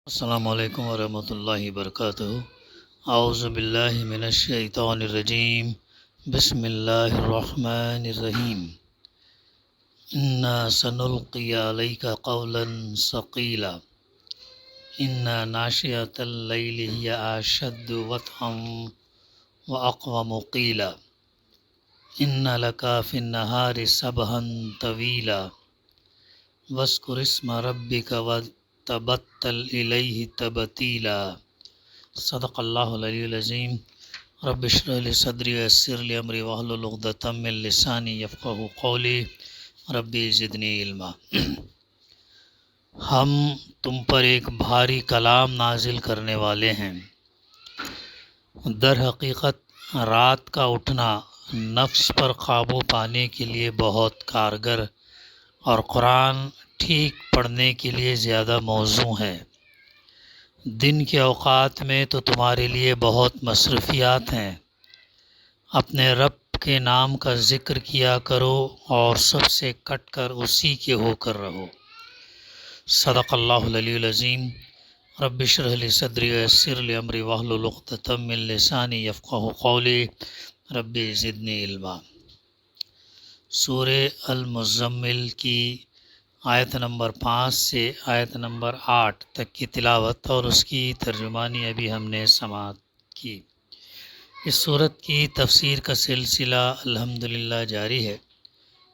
السلام علیکم ورحمۃ اللہ وبرکاتہ۔ اعوذ باللہ من الشیطان الرجیم، بسم اللہ الرحمن الرحیم۔ انا سنلقی علیک قولا ثقیلا ان ناشئۃ اللیل ہی اشد وطئا واقوم قیلا ان لک فی النہار سبحا طویلا واذکر اسم ربک وتبتل الیہ تبتیلا۔ صدق اللہ العلی العظیم۔ رب اشرح لی صدری ویسر لی امری واحلل عقدۃ من لسانی یفقہوا قولی ربی زدنی علما۔ ہم تم پر ایک بھاری کلام نازل کرنے والے ہیں۔ در حقیقت رات کا اٹھنا نفس پر قابو پانے کے لیے بہت کارگر اور قرآن ٹھیک پڑھنے کے لیے زیادہ موزوں ہے۔ دن کے اوقات میں تو تمہارے لیے بہت مصروفیات ہیں۔ اپنے رب کے نام کا ذکر کیا کرو اور سب سے کٹ کر اسی کے ہو کر رہو۔ صدق اللہ العلی العظیم۔ رب اشرح لی صدری ویسر لی امری واحلل عقدۃ من لسانی یفقہوا قولی ربی زدنی علما۔ سورہ المزمل کی آیت نمبر 5 سے آیت نمبر 8 تک کی تلاوت اور اس کی ترجمانی ابھی ہم نے سماعت کی۔ اس سورت کی تفسیر کا سلسلہ الحمدللہ جاری ہے۔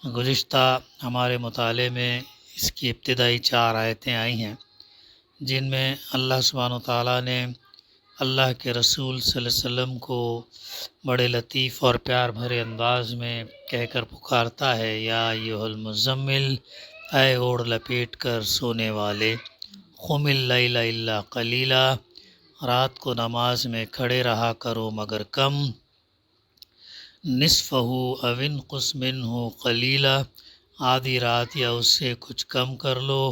گزشتہ ہمارے مطالعے میں اس کی ابتدائی 4 آیتیں آئی ہیں، جن میں اللہ سبحانہ وتعالیٰ نے اللہ کے رسول صلی اللہ علیہ وسلم کو بڑے لطیف اور پیار بھرے انداز میں کہہ کر پکارتا ہے، یا ایھا المزمل، اے اوڑھ لپیٹ کر سونے والے، قم اللیل الا قلیلا، رات کو نماز میں کھڑے رہا کرو مگر کم، نصفہ او انقص منہ قلیلا، آدھی رات یا اس سے کچھ کم کر لو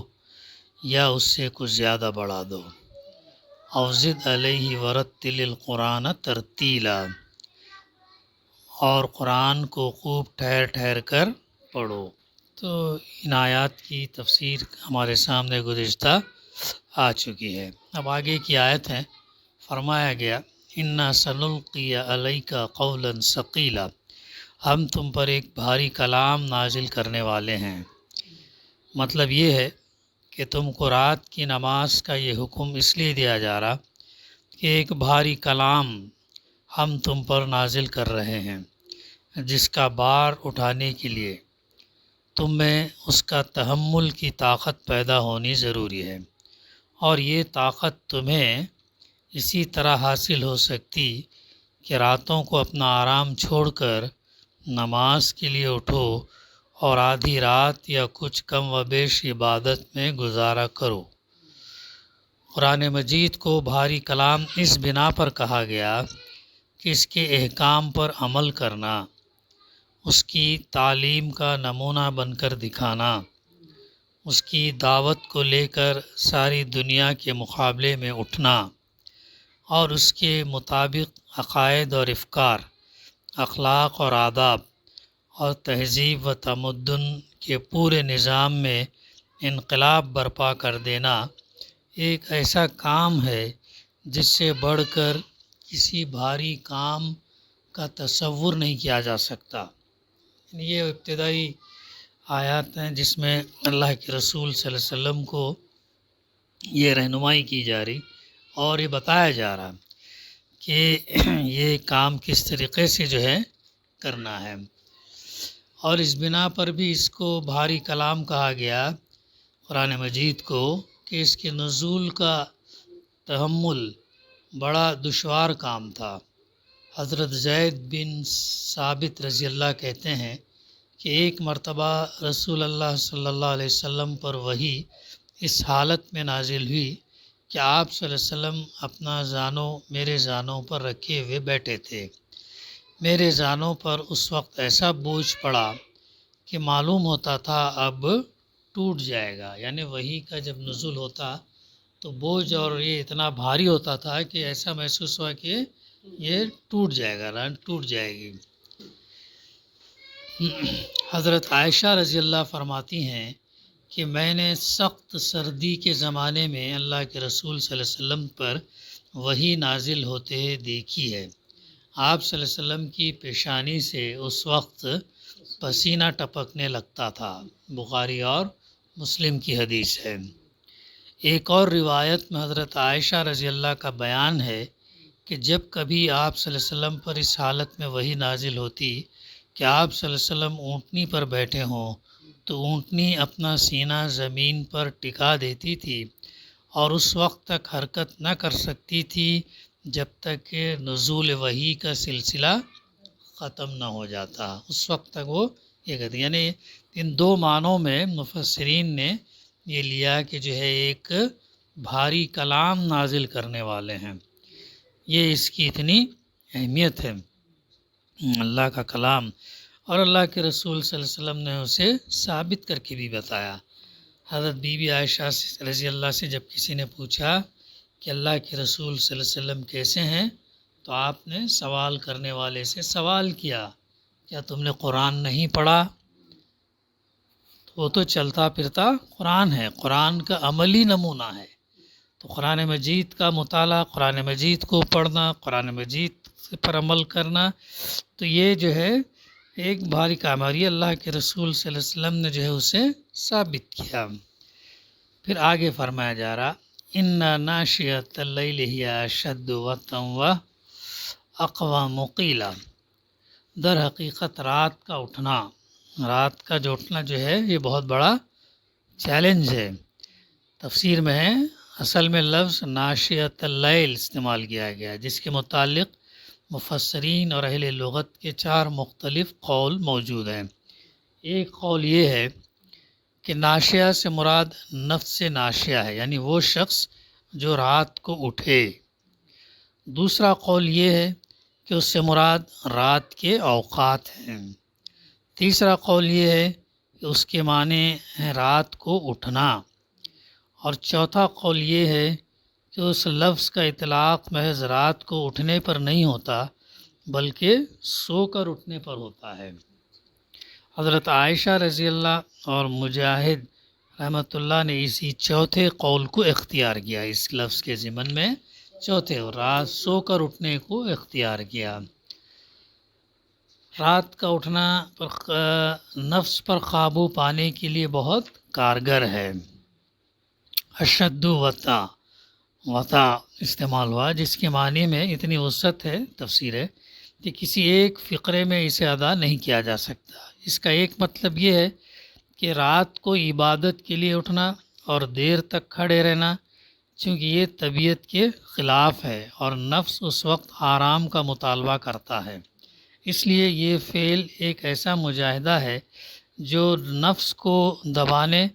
یا اس سے کچھ زیادہ بڑھا دو، او زد علیہ ورتل القرآن ترتیلا، اور قرآن کو خوب ٹھہر ٹھہر کر پڑھو۔ تو ان آیات کی تفسیر ہمارے سامنے گزشتہ آ چکی ہے۔ اب آگے کی آیت ہے، فرمایا گیا انا سنلقی علیک قولا ثقیلا، ہم تم پر ایک بھاری کلام نازل کرنے والے ہیں۔ مطلب یہ ہے کہ تم کو رات کی نماز کا یہ حکم اس لیے دیا جا رہا کہ ایک بھاری کلام ہم تم پر نازل کر رہے ہیں، جس کا بار اٹھانے کے لیے تم میں اس کا تحمل کی طاقت پیدا ہونی ضروری ہے، اور یہ طاقت تمہیں اسی طرح حاصل ہو سکتی کہ راتوں کو اپنا آرام چھوڑ کر نماز کے لیے اٹھو اور آدھی رات یا کچھ کم و بیش عبادت میں گزارا کرو۔ قرآن مجید کو بھاری کلام اس بنا پر کہا گیا کہ اس کے احکام پر عمل کرنا، اس کی تعلیم کا نمونہ بن کر دکھانا، اس کی دعوت کو لے کر ساری دنیا کے مقابلے میں اٹھنا، اور اس کے مطابق عقائد اور افکار، اخلاق اور آداب اور تہذیب و تمدن کے پورے نظام میں انقلاب برپا کر دینا ایک ایسا کام ہے جس سے بڑھ کر کسی بھاری کام کا تصور نہیں کیا جا سکتا۔ یہ ابتدائی آیات ہیں جس میں اللہ کے رسول صلی اللہ علیہ وسلم کو یہ رہنمائی کی جا رہی اور یہ بتایا جا رہا کہ یہ کام کس طریقے سے جو ہے کرنا ہے، اور اس بنا پر بھی اس کو بھاری کلام کہا گیا قرآن مجید کو کہ اس کے نزول کا تحمل بڑا دشوار کام تھا۔ حضرت زید بن ثابت رضی اللہ کہتے ہیں کہ ایک مرتبہ رسول اللہ صلی اللہ علیہ وسلم پر وحی اس حالت میں نازل ہوئی کہ آپ صلی اللہ علیہ وسلم اپنا زانو میرے زانوں پر رکھے ہوئے بیٹھے تھے۔ میرے زانوں پر اس وقت ایسا بوجھ پڑا کہ معلوم ہوتا تھا اب ٹوٹ جائے گا، یعنی وحی کا جب نزول ہوتا تو بوجھ اور یہ اتنا بھاری ہوتا تھا کہ ایسا محسوس ہوا کہ یہ ٹوٹ جائے گا، ران ٹوٹ جائے گی۔ حضرت عائشہ رضی اللہ فرماتی ہیں کہ میں نے سخت سردی کے زمانے میں اللہ کے رسول صلی اللہ علیہ وسلم پر وحی نازل ہوتے دیکھی ہے۔ آپ صلی اللہ علیہ وسلم کی پیشانی سے اس وقت پسینہ ٹپکنے لگتا تھا۔ بخاری اور مسلم کی حدیث ہے۔ ایک اور روایت میں حضرت عائشہ رضی اللہ کا بیان ہے کہ جب کبھی آپ صلی اللہ علیہ وسلم پر اس حالت میں وحی نازل ہوتی کہ آپ صلی اللہ علیہ وسلم اونٹنی پر بیٹھے ہوں تو اونٹنی اپنا سینہ زمین پر ٹکا دیتی تھی اور اس وقت تک حرکت نہ کر سکتی تھی جب تک کہ نزول وحی کا سلسلہ ختم نہ ہو جاتا۔ اس وقت تک وہ یہ کہتے، یعنی ان دو معنوں میں مفسرین نے یہ لیا کہ جو ہے ایک بھاری کلام نازل کرنے والے ہیں، یہ اس کی اتنی اہمیت ہے اللہ کا کلام، اور اللہ کے رسول صلی اللہ علیہ وسلم نے اسے ثابت کر کے بھی بتایا۔ حضرت بی بی عائشہ رضی اللہ سے جب کسی نے پوچھا کہ اللہ کے رسول صلی اللہ علیہ وسلم کیسے ہیں تو آپ نے سوال کرنے والے سے سوال کیا، کیا تم نے قرآن نہیں پڑھا؟ وہ تو چلتا پھرتا قرآن ہے، قرآن کا عملی نمونہ ہے، تو قرآن مجید کا مطالعہ، قرآن مجید کو پڑھنا، قرآن مجید پر عمل کرنا، تو یہ جو ہے ایک بھاری کام ہے، اور یہ اللہ کے رسول صلی اللہ علیہ وسلم نے جو ہے اسے ثابت کیا۔ پھر آگے فرمایا جا رہا اِنَّ نَاشِئَةَ اللَّيْلِ هِیَ أَشَدُّ وَطْئًا وَأَقْوَمُ قِیلًا، در حقیقت رات کا اٹھنا، رات کا جو اٹھنا جو ہے یہ بہت بڑا چیلنج ہے۔ تفسیر میں ہے اصل میں لفظ ناشئۃ اللیل استعمال کیا گیا، جس کے متعلق مفسرین اور اہل لغت کے 4 مختلف قول موجود ہیں۔ ایک قول یہ ہے کہ ناشئہ سے مراد نفس ناشئہ ہے، یعنی وہ شخص جو رات کو اٹھے۔ دوسرا قول یہ ہے کہ اس سے مراد رات کے اوقات ہیں۔ تیسرا قول یہ ہے کہ اس کے معنی ہے رات کو اٹھنا، اور چوتھا قول یہ ہے کہ اس لفظ کا اطلاق محض رات کو اٹھنے پر نہیں ہوتا بلکہ سو کر اٹھنے پر ہوتا ہے۔ حضرت عائشہ رضی اللہ اور مجاہد رحمۃ اللہ نے اسی چوتھے قول کو اختیار کیا، اس لفظ کے ضمن میں چوتھے رات سو کر اٹھنے کو اختیار کیا۔ رات کا اٹھنا نفس پر قابو پانے کے لیے بہت کارگر ہے۔ اشد وطا استعمال ہوا، جس کے معنی میں اتنی وسعت ہے، تفسیر ہے کہ کسی ایک فقرے میں اسے ادا نہیں کیا جا سکتا۔ اس کا ایک مطلب یہ ہے کہ رات کو عبادت کے لیے اٹھنا اور دیر تک کھڑے رہنا، چونکہ یہ طبیعت کے خلاف ہے اور نفس اس وقت آرام کا مطالبہ کرتا ہے، اس لیے یہ فعل ایک ایسا مجاہدہ ہے جو نفس کو دبانے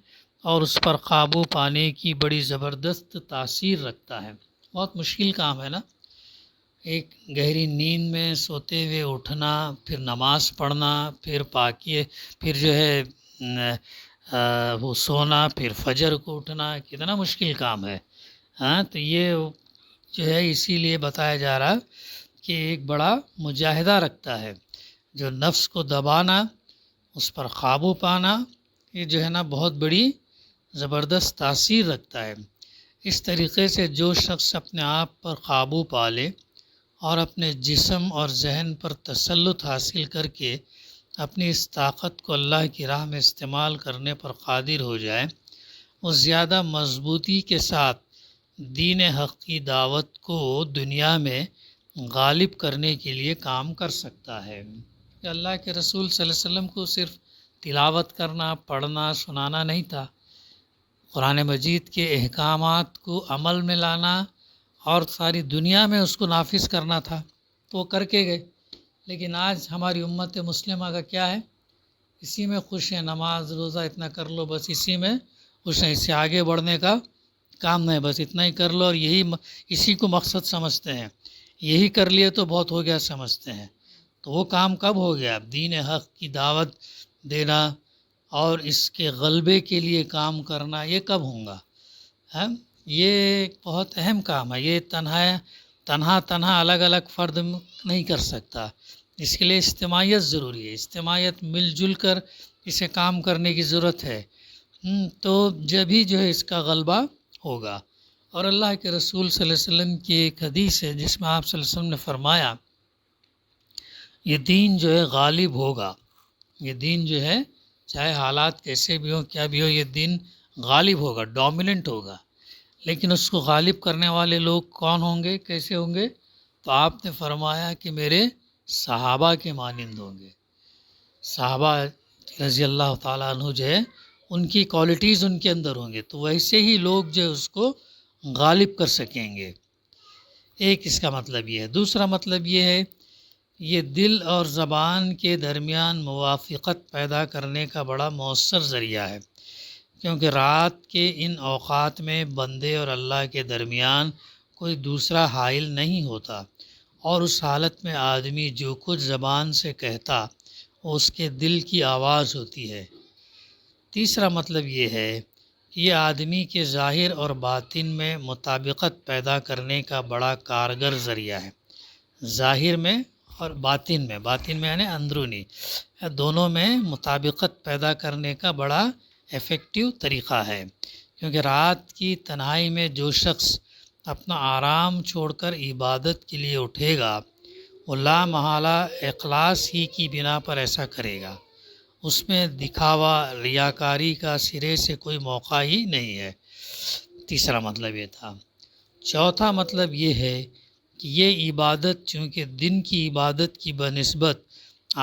اور اس پر قابو پانے کی بڑی زبردست تاثیر رکھتا ہے۔ بہت مشکل کام ہے نا، ایک گہری نیند میں سوتے ہوئے اٹھنا، پھر نماز پڑھنا، پھر جو ہے وہ سونا، پھر فجر کو اٹھنا، کتنا مشکل کام ہے۔ ہاں، تو یہ جو ہے اسی لیے بتایا جا رہا کہ ایک بڑا مجاہدہ رکھتا ہے، جو نفس کو دبانا، اس پر قابو پانا، یہ جو ہے نا بہت بڑی زبردست تاثیر رکھتا ہے۔ اس طریقے سے جو شخص اپنے آپ پر قابو پا لے اور اپنے جسم اور ذہن پر تسلط حاصل کر کے اپنی اس طاقت کو اللہ کی راہ میں استعمال کرنے پر قادر ہو جائے، وہ زیادہ مضبوطی کے ساتھ دین حق کی دعوت کو دنیا میں غالب کرنے کے لیے کام کر سکتا ہے۔ کہ اللہ کے رسول صلی اللہ علیہ وسلم کو صرف تلاوت کرنا، پڑھنا، سنانا نہیں تھا، قرآن مجید کے احکامات کو عمل میں لانا اور ساری دنیا میں اس کو نافذ کرنا تھا، تو وہ کر کے گئے۔ لیکن آج ہماری امت مسلمہ کا کیا ہے؟ اسی میں خوش ہیں، نماز روزہ اتنا کر لو، بس اسی میں خوش ہیں، اس سے آگے بڑھنے کا کام نہیں، بس اتنا ہی کر لو، اور اسی کو مقصد سمجھتے ہیں، یہی کر لیے تو بہت ہو گیا سمجھتے ہیں۔ تو وہ کام کب ہو گیا؟ دین حق کی دعوت دینا اور اس کے غلبے کے لیے کام کرنا، یہ کب ہوگا؟ یہ بہت اہم کام ہے، یہ تنہا الگ الگ فرد نہیں کر سکتا، اس کے لیے اجتماعیت ضروری ہے، اجتماعیت مل جل کر اسے کام کرنے کی ضرورت ہے۔ تو جبھی جو ہے اس کا غلبہ ہوگا۔ اور اللہ کے رسول صلی اللہ علیہ وسلم کی ایک حدیث ہے جس میں آپ صلی اللہ علیہ وسلم نے فرمایا یہ دین جو ہے غالب ہوگا، یہ دین جو ہے چاہے حالات کیسے بھی ہوں کیا بھی ہو، یہ دین غالب ہوگا، ڈومیننٹ ہوگا۔ لیکن اس کو غالب کرنے والے لوگ کون ہوں گے، کیسے ہوں گے؟ تو آپ نے فرمایا کہ میرے صحابہ کے مانند ہوں گے۔ صحابہ رضی اللہ تعالیٰ عنہ جو ہے ان کی کوالٹیز ان کے اندر ہوں گے، تو ویسے ہی لوگ جو ہے اس کو غالب کر سکیں گے۔ ایک اس کا مطلب یہ ہے۔ دوسرا مطلب یہ ہے یہ دل اور زبان کے درمیان موافقت پیدا کرنے کا بڑا مؤثر ذریعہ ہے، کیونکہ رات کے ان اوقات میں بندے اور اللہ کے درمیان کوئی دوسرا حائل نہیں ہوتا، اور اس حالت میں آدمی جو کچھ زبان سے کہتا وہ اس کے دل کی آواز ہوتی ہے۔ تیسرا مطلب یہ ہے کہ یہ آدمی کے ظاہر اور باطن میں مطابقت پیدا کرنے کا بڑا کارگر ذریعہ ہے۔ ظاہر میں اور باطن میں یعنی اندرونی، دونوں میں مطابقت پیدا کرنے کا بڑا ایفیکٹو طریقہ ہے، کیونکہ رات کی تنہائی میں جو شخص اپنا آرام چھوڑ کر عبادت کے لیے اٹھے گا وہ لا محالہ اخلاص ہی کی بنا پر ایسا کرے گا، اس میں دکھاوا ریاکاری کا سرے سے کوئی موقع ہی نہیں ہے۔ تیسرا مطلب یہ تھا۔ چوتھا مطلب یہ ہے کہ یہ عبادت چونکہ دن کی عبادت کی بنسبت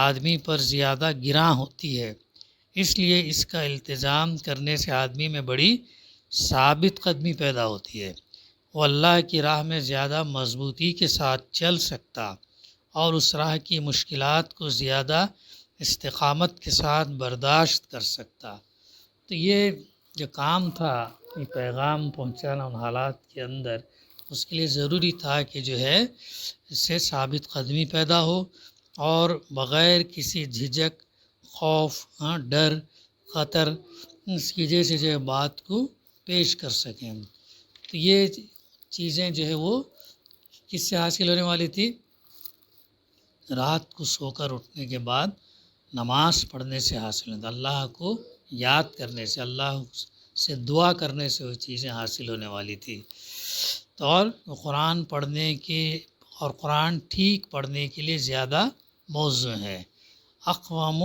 آدمی پر زیادہ گراں ہوتی ہے، اس لیے اس کا التزام کرنے سے آدمی میں بڑی ثابت قدمی پیدا ہوتی ہے، وہ اللہ کی راہ میں زیادہ مضبوطی کے ساتھ چل سکتا اور اس راہ کی مشکلات کو زیادہ استقامت کے ساتھ برداشت کر سکتا۔ تو یہ جو کام تھا، یہ پیغام پہنچانا ان حالات کے اندر، اس کے لیے ضروری تھا کہ جو ہے اس سے ثابت قدمی پیدا ہو اور بغیر کسی جھجک، خوف، ڈر، خطر، اس کی وجہ سے جو ہے بات کو پیش کر سکیں۔ تو یہ چیزیں جو ہے وہ کس سے حاصل ہونے والی تھی؟ رات کو سو کر اٹھنے کے بعد نماز پڑھنے سے حاصل ہوتا، اللہ کو یاد کرنے سے، اللہ سے دعا کرنے سے وہ چیزیں حاصل ہونے والی تھی۔ تو اور قرآن پڑھنے کے اور قرآن ٹھیک پڑھنے کے لیے زیادہ موزوں ہے۔ اقوام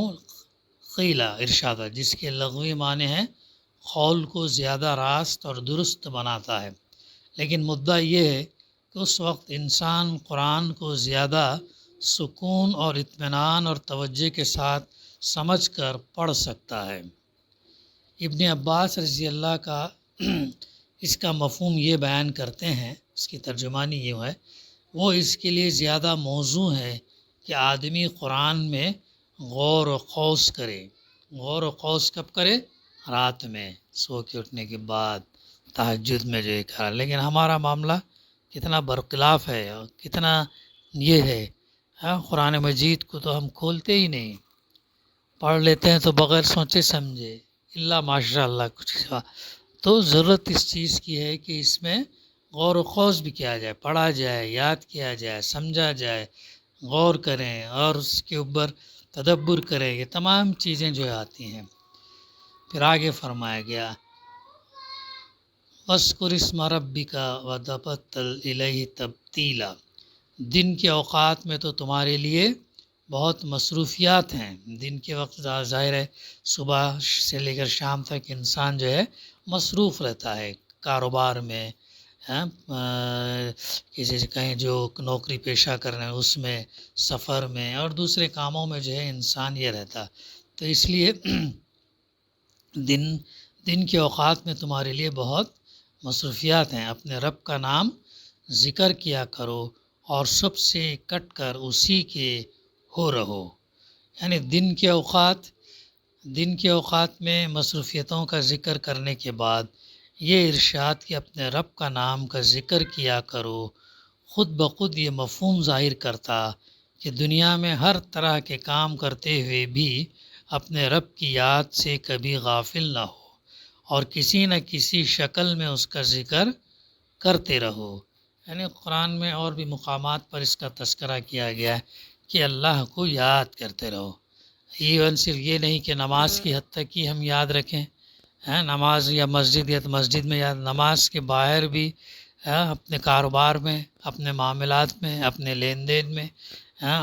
قیلہ ارشادہ، جس کے لغوی معنی ہیں قول کو زیادہ راست اور درست بناتا ہے، لیکن مدعا یہ ہے کہ اس وقت انسان قرآن کو زیادہ سکون اور اطمینان اور توجہ کے ساتھ سمجھ کر پڑھ سکتا ہے۔ ابن عباس رضی اللہ کا اس کا مفہوم یہ بیان کرتے ہیں، اس کی ترجمانی یہ ہے، وہ اس کے لیے زیادہ موزوں ہے کہ آدمی قرآن میں غور و خوض کرے۔ غور و خوض کب کرے؟ رات میں سو کے اٹھنے کے بعد، تہجد میں جو کرا۔ لیکن ہمارا معاملہ کتنا برخلاف ہے اور کتنا یہ ہے، قرآن مجید کو تو ہم کھولتے ہی نہیں، پڑھ لیتے ہیں تو بغیر سوچے سمجھے، اللہ ماشاء اللہ کچھ سوا۔ تو ضرورت اس چیز کی ہے کہ اس میں غور و خوض بھی کیا جائے، پڑھا جائے، یاد کیا جائے، سمجھا جائے، غور کریں اور اس کے اوپر تدبر کریں، یہ تمام چیزیں جو آتی ہیں۔ پھر آگے فرمایا گیا وَاذْكُرِ اسْمَ رَبِّكَ وَتَبَتَّلْ إِلَيْهِ تَبْتِيلًا۔ دن کے اوقات میں تو تمہارے لیے بہت مصروفیات ہیں۔ دن کے وقت ظاہر ہے صبح سے لے کر شام تک انسان جو ہے مصروف رہتا ہے، کاروبار میں، کسی سے کہیں جو نوکری پیشہ کرنا ہے اس میں، سفر میں اور دوسرے کاموں میں جو ہے انسان یہ رہتا۔ تو اس لیے دن کے اوقات میں تمہارے لیے بہت مصروفیات ہیں، اپنے رب کا نام ذکر کیا کرو اور سب سے کٹ کر اسی کے ہو رہو۔ یعنی دن کے اوقات میں مصروفیتوں کا ذکر کرنے کے بعد یہ ارشاد کہ اپنے رب کا نام کا ذکر کیا کرو، خود بخود یہ مفہوم ظاہر کرتا کہ دنیا میں ہر طرح کے کام کرتے ہوئے بھی اپنے رب کی یاد سے کبھی غافل نہ ہو اور کسی نہ کسی شکل میں اس کا ذکر کرتے رہو۔ یعنی قرآن میں اور بھی مقامات پر اس کا تذکرہ کیا گیا ہے کہ اللہ کو یاد کرتے رہو۔ ایون صرف یہ نہیں کہ نماز کی حد تک ہی ہم یاد رکھیں، ہیں نماز یا مسجد میں یا نماز کے باہر بھی اپنے کاروبار میں، اپنے معاملات میں، اپنے لین دین میں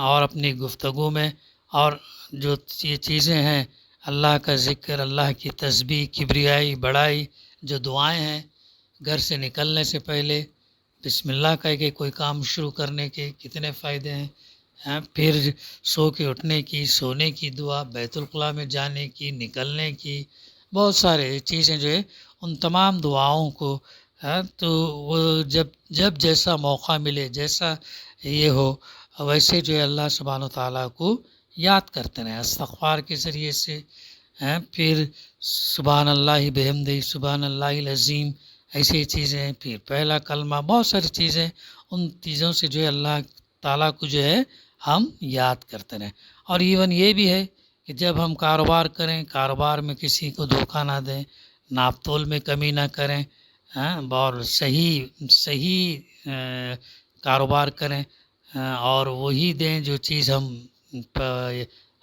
اور اپنی گفتگو میں، اور جو یہ چیزیں ہیں اللہ کا ذکر، اللہ کی تسبیح، کبریائی، بڑائی، جو دعائیں ہیں گھر سے نکلنے سے پہلے بسم اللہ کہہ کے کوئی کام شروع کرنے کے کتنے فائدے ہیں، پھر سو کے اٹھنے کی، سونے کی دعا، بیت الخلاء میں جانے کی، نکلنے کی، بہت سارے چیزیں جو ہے ان تمام دعاؤں کو تو وہ جب جیسا موقع ملے، جیسا یہ ہو، ویسے جو ہے اللہ سبحانہ و تعالیٰ کو یاد کرتے رہیں استغفار کے ذریعے سے، پھر سبحان اللہ بحمدہ، سبحان اللہ العظیم، ایسی چیزیں، پھر پہلا کلمہ، بہت ساری چیزیں، ان چیزوں سے جو ہے اللہ تعالیٰ کو جو ہے ہم یاد کرتے رہیں۔ اور ایون یہ بھی ہے کہ جب ہم کاروبار کریں، کاروبار میں کسی کو دھوکہ نہ دیں، ناپ تول میں کمی نہ کریں، اور صحیح کاروبار کریں، اور وہی دیں جو چیز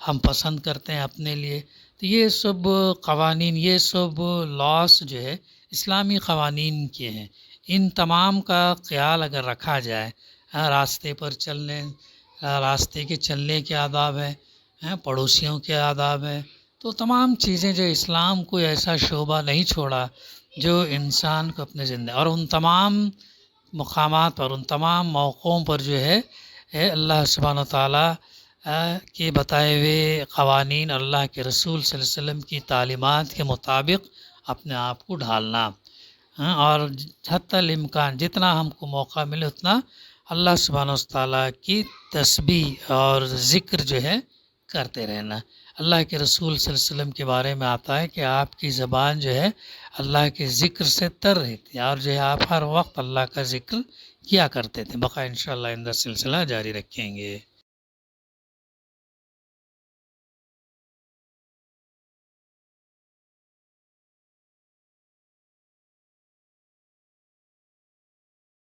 ہم پسند کرتے ہیں اپنے لیے۔ تو یہ سب قوانین، یہ سب لاس جو ہے اسلامی قوانین کے ہیں، ان تمام کا خیال اگر رکھا جائے، راستے پر چلنے، راستے کے چلنے کے آداب ہیں، پڑوسیوں کے آداب ہیں، تو تمام چیزیں جو اسلام کوئی ایسا شعبہ نہیں چھوڑا جو انسان کو اپنے زندگی، اور ان تمام مقامات پر، ان تمام موقعوں پر جو ہے اللہ سبحانہ و تعالیٰ کے بتائے ہوئے قوانین، اللہ کے رسول صلی اللہ علیہ وسلم کی تعلیمات کے مطابق اپنے آپ کو ڈھالنا، اور حتی الامکان جتنا ہم کو موقع ملے اتنا اللہ سبحانہ و تعالیٰ کی تسبیح اور ذکر جو ہے کرتے رہنا۔ اللہ کے رسول صلی اللہ علیہ وسلم کے بارے میں آتا ہے کہ آپ کی زبان جو ہے اللہ کے ذکر سے تر رہتی ہے، اور جو ہے آپ ہر وقت اللہ کا ذکر کیا کرتے تھے۔ بقا انشاءاللہ اندر سلسلہ جاری رکھیں گے۔